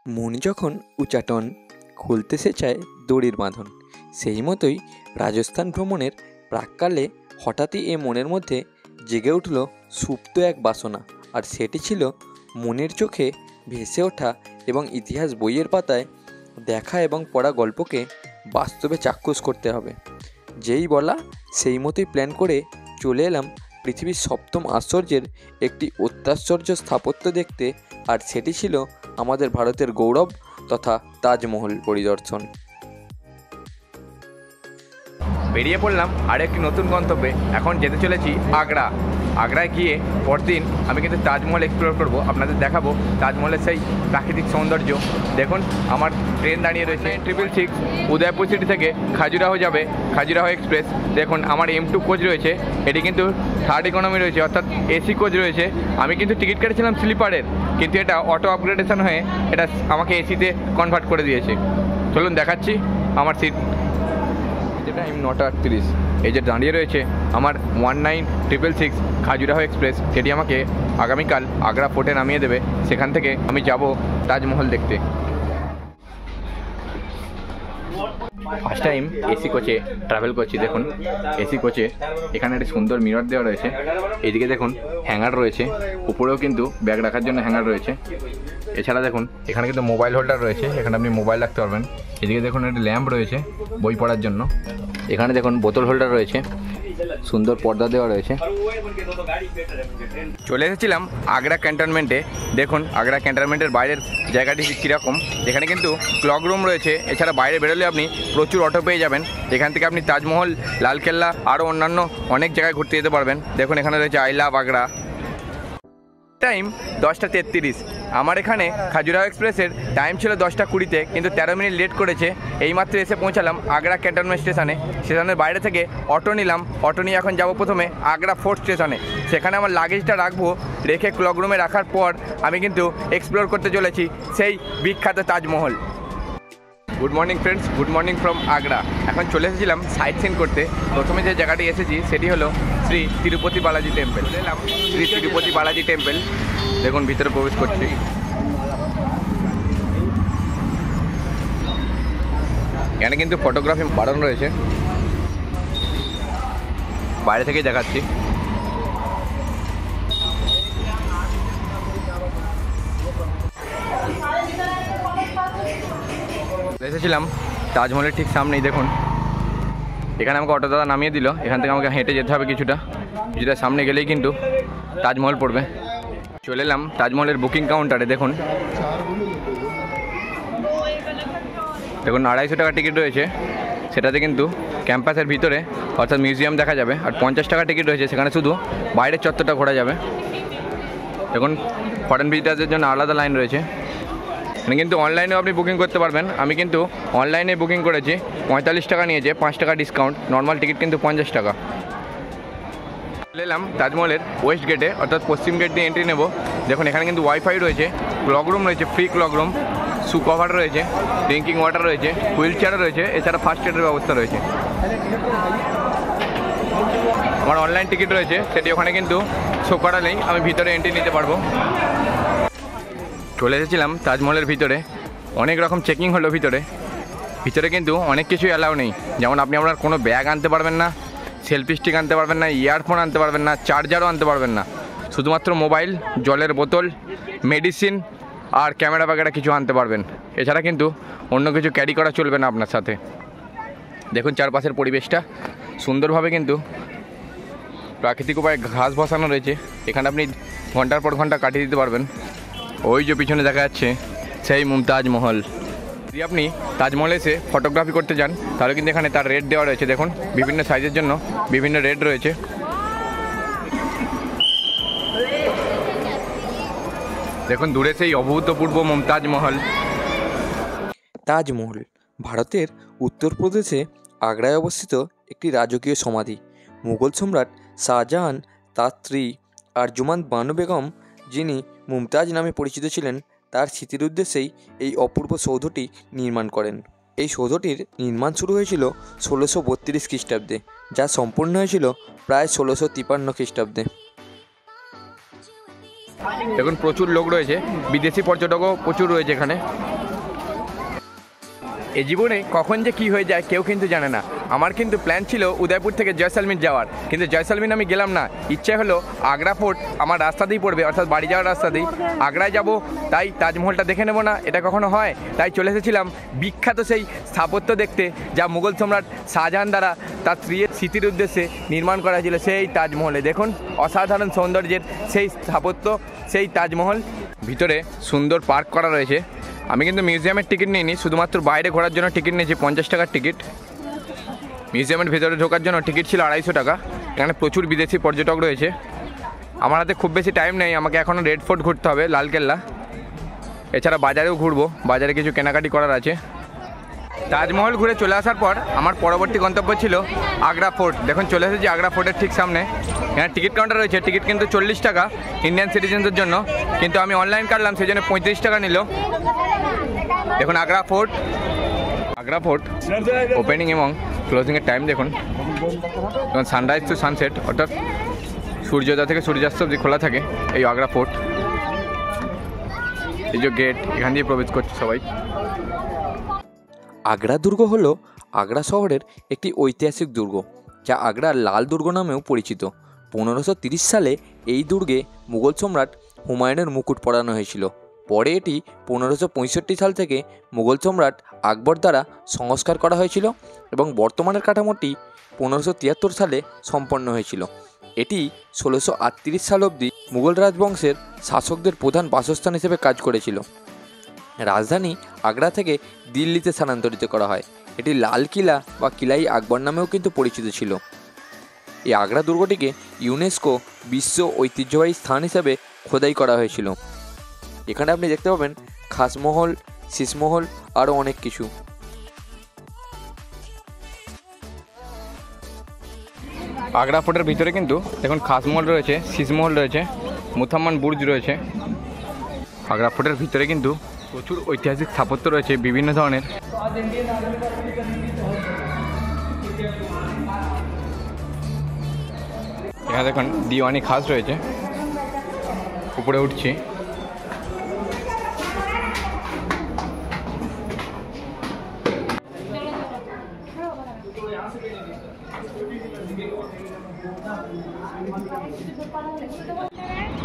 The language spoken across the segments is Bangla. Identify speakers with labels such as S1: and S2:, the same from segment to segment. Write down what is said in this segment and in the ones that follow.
S1: মনি যখন উচাটন খুলতে সে চায় দড়ির বাঁধন, সেই মতোই রাজস্থান ভ্রমণের প্রাক্কালে হঠাৎই এ মনের মধ্যে জেগে উঠল সুপ্ত এক বাসনা। আর সেটি ছিল মনের চোখে ভেসে ওঠা এবং ইতিহাস বইয়ের পাতায় দেখা এবং পড়া গল্পকে বাস্তবে চাক্ষুষ করতে হবে। যেই বলা সেই মতোই প্ল্যান করে চলে এলাম পৃথিবীর সপ্তম আশ্চর্যের একটি অত্যাশ্চর্য স্থাপত্য দেখতে, আর সেটি ছিল আমাদের ভারতের গৌরব তথা তাজমহল পরিদর্শন।
S2: বেরিয়ে পড়লাম আর একটি নতুন গন্তব্যে। এখন যেতে চলেছি আগ্রা। আগ্রায় গিয়ে পরদিন আমি কিন্তু তাজমহল এক্সপ্লোর করব, আপনাদের দেখাবো তাজমহলের সেই প্রাকৃতিক সৌন্দর্য। দেখুন আমার ট্রেন দাঁড়িয়ে রয়েছে 666 উদয়পুর সিটি থেকে খাজুরাহো যাবে, খাজুরাহো এক্সপ্রেস। দেখুন আমার M2 কোচ রয়েছে, এটি কিন্তু থার্ড ইকোনমি রয়েছে অর্থাৎ AC কোচ রয়েছে। আমি কিন্তু টিকিট কেটেছিলাম স্লিপারের, কিন্তু এটা অটো আপগ্রেডেশন হয়ে এটা আমাকে এসিতে কনভার্ট করে দিয়েছে। চলুন দেখাচ্ছি আমার সিট। টাইম 9:38। এই যে দাঁড়িয়ে রয়েছে আমার 19666 খাজুরাহো এক্সপ্রেস, সেটি আমাকে আগামীকাল আগ্রা ফোর্টে নামিয়ে দেবে। সেখান থেকে আমি যাব তাজমহল দেখতে। ফার্স্ট টাইম AC কোচে ট্রাভেল করছি। দেখুন AC কোচে এখানে একটি সুন্দর মিরর দেওয়া রয়েছে, এইদিকে দেখুন হ্যাঙ্গার রয়েছে, উপরেও কিন্তু ব্যাগ রাখার জন্য হ্যাঙ্গার রয়েছে। এছাড়া দেখুন এখানে কিন্তু মোবাইল হোল্ডার রয়েছে, এখানে আপনি মোবাইল রাখতে পারবেন। এদিকে দেখুন একটি ল্যাম্প রয়েছে বই পড়ার জন্য। এখানে দেখুন বোতল হোল্ডার রয়েছে, সুন্দর পর্দা দেওয়া রয়েছে। চলে এসেছিলাম আগ্রা ক্যান্টনমেন্টে। দেখুন আগ্রা ক্যান্টনমেন্টের বাইরের জায়গাটি কীরকম। এখানে কিন্তু ক্লক রুম রয়েছে, এছাড়া বাইরে বেরোলে আপনি প্রচুর অটো পেয়ে যাবেন। এখান থেকে আপনি তাজমহল, লালকেল্লা আরও অন্যান্য অনেক জায়গায় ঘুরতে যেতে পারবেন। দেখুন এখানে রয়েছে আই লাভ আগ্রা। টাইম 10:33। আমার এখানে খাজুরাহো এক্সপ্রেসের টাইম ছিল 10:20-তে, কিন্তু 13 মিনিট লেট করেছে। এইমাত্র এসে পৌঁছালাম আগ্রা ক্যান্টনমেন্ট স্টেশনে। স্টেশনের বাইরে থেকে অটো নিলাম, অটো নিয়ে এখন যাব প্রথমে আগ্রা ফোর্ট স্টেশনে। সেখানে আমার লাগেজটা রাখবো, রেখে ক্লক রুমে রাখার পর আমি কিন্তু এক্সপ্লোর করতে চলেছি সেই বিখ্যাত Taj Mahal. Good morning friends, good morning from Agra. এখন চলে এসেছিলাম সাইট সিন করতে। প্রথমে যে জায়গাটি এসেছি সেটি হলো শ্রী তিরুপতি বালাজি টেম্পল। এলাম শ্রী তিরুপতি বালাজি টেম্পল। দেখুন ভিতরে প্রবেশ করছি। এখানে কিন্তু ফটোগ্রাফি বারণ রয়েছে, বাইরে থেকেই দেখাচ্ছি। এসেছিলাম তাজমহলের ঠিক সামনেই। দেখুন এখানে আমাকে অটো দাদা নামিয়ে দিল, এখান থেকে আমাকে হেঁটে যেতে হবে কিছুটা সামনে গেলেই কিন্তু তাজমহল পড়বে। চলে এলাম তাজমহলের বুকিং কাউন্টারে। দেখুন 250 টাকা টিকিট রয়েছে, সেটাতে কিন্তু ক্যাম্পাসের ভিতরে অর্থাৎ মিউজিয়াম দেখা যাবে। আর 50 টাকা টিকিট রয়েছে, সেখানে শুধু বাইরের চত্বরটা ঘোরা যাবে। দেখুন ফরেন ভিজিটারদের জন্য আলাদা লাইন রয়েছে। এখানে কিন্তু অনলাইনেও আপনি বুকিং করতে পারবেন। আমি কিন্তু অনলাইনে বুকিং করেছি, 45 টাকা নিয়েছে, 5 টাকা ডিসকাউন্ট। নর্মাল টিকিট কিন্তু 50 টাকা। চলে এলাম তাজমহলের ওয়েস্ট গেটে অর্থাৎ পশ্চিম গেট দিয়ে এন্ট্রি নেব। দেখুন এখানে কিন্তু ওয়াইফাই রয়েছে, ক্লক রুম রয়েছে, ফ্রি ক্লক রুম, শু কভার রয়েছে, ড্রিঙ্কিং ওয়াটার রয়েছে, হুইল চেয়ারও রয়েছে, এছাড়া ফার্স্ট এডের ব্যবস্থা রয়েছে। আমার অনলাইন টিকিট রয়েছে, সেটি ওখানে কিন্তু শো করা নেই, আমি ভিতরে এন্ট্রি নিতে পারবো। চলে এসেছিলাম তাজমহলের ভিতরে। অনেক রকম চেকিং হলো ভিতরে। ভিতরে কিন্তু অনেক কিছুই অ্যালাউ নেই, যেমন আপনি আপনার কোনো ব্যাগ আনতে পারবেন না, সেলফি স্টিক আনতে পারবেন না, ইয়ারফোন আনতে পারবেন না, চার্জারও আনতে পারবেন না। শুধুমাত্র মোবাইল, জলের বোতল, মেডিসিন আর ক্যামেরা বাগেরা কিছু আনতে পারবেন। এছাড়া কিন্তু অন্য কিছু ক্যারি করা চলবে না আপনার সাথে। দেখুন চারপাশের পরিবেশটা সুন্দরভাবে কিন্তু প্রাকৃতিক উপায়ে ঘাস বসানো রয়েছে। এখানে আপনি ঘন্টার পর ঘন্টা কাটিয়ে দিতে পারবেন। ওই যে পিছনে দেখা যাচ্ছে সেই মুমতাজ মহল। যদি আপনি তাজমহলে এসে ফটোগ্রাফি করতে যান তাহলে কিন্তু এখানে তার রেট দেওয়া রয়েছে। দেখুন বিভিন্ন সাইজের জন্য বিভিন্ন রেট রয়েছে। দেখুন দূরে সেই অভূতপূর্ব মুমতাজ মহল।
S1: তাজমহল ভারতের উত্তরপ্রদেশে আগ্রায় অবস্থিত একটি রাজকীয় সমাধি। মুঘল সম্রাট শাহজাহান তার স্ত্রী আরজুমান বানু বেগম, যিনি মুমতাজ নামে পরিচিত ছিলেন, তার স্মৃতির উদ্দেশ্যেই এই অপূর্ব সৌধটি নির্মাণ করেন। এই সৌধটির নির্মাণ শুরু হয়েছিল 1632 খ্রিস্টাব্দে, যা সম্পূর্ণ হয়েছিল প্রায় 1653 খ্রিস্টাব্দে।
S2: দেখুন প্রচুর লোক রয়েছে, বিদেশি পর্যটকও প্রচুর রয়েছে এখানে। এ জীবনে কখন যে কি হয়ে যায় কেউ কিন্তু জানে না। আমার কিন্তু প্ল্যান ছিল উদয়পুর থেকে জয়সলমীর যাওয়ার, কিন্তু জয়সলমীর আমি গেলাম না। ইচ্ছে হলো আগ্রা ফোর্ট আমার রাস্তাতেই পড়বে, অর্থাৎ বাড়ি যাওয়ার রাস্তাতেই আগ্রায় যাব, তাই তাজমহলটা দেখে নেবো না, এটা কখনো হয়? তাই চলে এসেছিলাম বিখ্যাত সেই স্থাপত্য দেখতে, যা মুঘল সম্রাট শাহজাহান দ্বারা তার স্ত্রীর স্মৃতির উদ্দেশ্যে নির্মাণ করা হয়েছিল সেই তাজমহলে। দেখুন অসাধারণ সৌন্দর্যের সেই স্থাপত্য, সেই তাজমহল। ভিতরে সুন্দর পার্ক করা রয়েছে। আমি কিন্তু মিউজিয়ামের টিকিট নিইনি, শুধুমাত্র বাইরে ঘোরার জন্য টিকিট নিয়েছি 50 টাকার টিকিট। মিউজিয়ামের ভেতরে ঢোকার জন্য টিকিট ছিল 250 টাকা। এখানে প্রচুর বিদেশি পর্যটক রয়েছে। আমার হাতে খুব বেশি টাইম নেই, আমাকে এখনও রেড ফোর্ট ঘুরতে হবে, লালকেল্লা। এছাড়া বাজারেও ঘুরবো, বাজারে কিছু কেনাকাটি করার আছে। তাজমহল ঘুরে চলে আসার পর আমার পরবর্তী গন্তব্য ছিল আগ্রা ফোর্ট। দেখুন চলে এসেছি আগ্রা ফোর্টের ঠিক সামনে। এখানে টিকিট কাউন্টার রয়েছে, টিকিট কিন্তু 40 টাকা ইন্ডিয়ান সিটিজেনদের জন্য, কিন্তু আমি অনলাইন কাটলাম সেই জন্য 35 টাকা নিল। দেখুন আগ্রা ফোর্ট ওপেনিং এবং ক্লোজিংয়ের টাইম দেখুন। সানরাইজ টু সানসেট, অর্থাৎ সূর্যোদয় থেকে সূর্যাস্ত অবধি খোলা থাকে এই আগ্রা ফোর্ট। এই যে গেট, এখান দিয়ে প্রবেশ করছে সবাই।
S1: আগ্রা দুর্গ হলো আগ্রা শহরের একটি ঐতিহাসিক দুর্গ, যা আগ্রার লাল দুর্গ নামেও পরিচিত। 1530 সালে এই দুর্গে মুঘল সম্রাট হুমায়ুনের মুকুট পরানো হয়েছিল। পরে এটি 1565 সাল থেকে মুঘল সম্রাট আকবর দ্বারা সংস্কার করা হয়েছিল এবং বর্তমানের কাঠামোটি 1573 সালে সম্পন্ন হয়েছিল। এটি 1638 সাল অবধি মুঘল রাজবংশের শাসকদের প্রধান বাসস্থান হিসেবে কাজ করেছিল। রাজধানী আগ্রা থেকে দিল্লিতে স্থানান্তরিত করা হয়। এটি লাল কিলা বা কিলাই আকবর নামেও কিন্তু পরিচিত ছিল। এই আগ্রা দুর্গটিকে ইউনেস্কো বিশ্ব ঐতিহ্যবাহী স্থান হিসেবে খোদাই করা হয়েছিল। এখানে আপনি দেখতে পাবেন খাসমহল, শীষমহল, আরও অনেক কিছু।
S2: আগ্রা ফোর্টের ভিতরে কিন্তু দেখুন খাসমহল রয়েছে, শীষমহল রয়েছে, মুথাম্মান বুর্জ রয়েছে। আগ্রা ফোর্টের ভিতরে কিন্তু প্রচুর ঐতিহাসিক স্থাপত্য রয়েছে বিভিন্ন ধরনের। এখানে দেখুন দিওয়ানি খাস রয়েছে। উপরে উঠছি,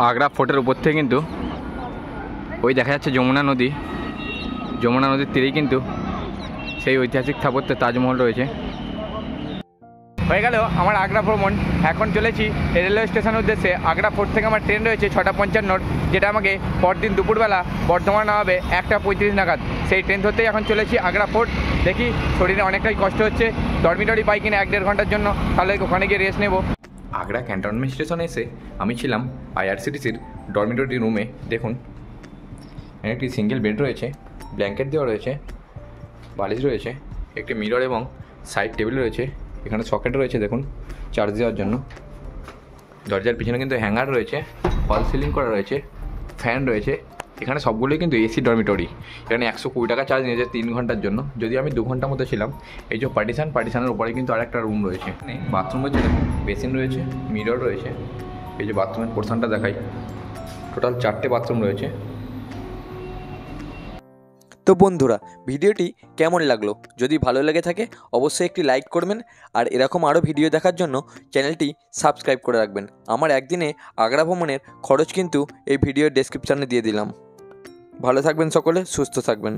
S2: আগ্রা ফোর্টের উপর থেকে কিন্তু ওই দেখা যাচ্ছে যমুনা নদী। যমুনা নদীর তীরেই কিন্তু সেই ঐতিহাসিক স্থাপত্য তাজমহল রয়েছে। হয়ে গেল আমার আগ্রা ভ্রমণ। এখন চলেছি রেলওয়ে স্টেশনের উদ্দেশ্যে। আগ্রা ফোর্ট থেকে আমার ট্রেন রয়েছে 6:55, যেটা আমাকে পরদিন দুপুরবেলা বর্ধমান নামাবে 1:35 নাগাদ। সেই ট্রেন ধরতেই এখন চলেছি আগ্রা ফোর্ট। দেখি শরীরে অনেকটাই কষ্ট হচ্ছে, ডরমিটরি পাই কিনা 1-1.5 ঘন্টার জন্য, তাহলে ওখানে গিয়ে রেস্ট নেব।
S1: আগ্রা ক্যান্টনমেন্ট স্টেশনে এসে আমি ছিলাম আইআরসিটিসির ডরমিটরি রুমে। দেখুন এখানে একটি সিঙ্গেল বেড রয়েছে, ব্ল্যাঙ্কেট দেওয়া রয়েছে, বালিশ রয়েছে, একটি মিরর এবং সাইড টেবিল রয়েছে। এখানে সকেট রয়েছে দেখুন চার্জ দেওয়ার জন্য। দরজার পিছনে কিন্তু হ্যাঙ্গার রয়েছে, ফল সিলিং করা রয়েছে, ফ্যান রয়েছে। এখানে সবগুলোই কিন্তু এসি ডরমিটরি। এখানে 120 টাকা চার্জ নিয়েছে 3 ঘন্টার জন্য, যদি আমি 2 ঘন্টার মতো ছিলাম। এই যে পার্টিশানের উপরে কিন্তু আরেকটা রুম রয়েছে। এখানে বাথরুম রয়েছে, বেসিন রয়েছে, মিরর রয়েছে। এই যে বাথরুমের পোর্শনটা দেখাই, টোটাল 4টে বাথরুম রয়েছে। তো বন্ধুরা, ভিডিওটি কেমন লাগলো? যদি ভালো লেগে থাকে অবশ্যই একটি লাইক করবেন, আর এরকম আরও ভিডিও দেখার জন্য চ্যানেলটি সাবস্ক্রাইব করে রাখবেন। আমার একদিনে আগ্রা ভ্রমণের খরচ কিন্তু এই ভিডিওর ডেসক্রিপশানে দিয়ে দিলাম। ভালো থাকবেন সকলে, সুস্থ থাকবেন।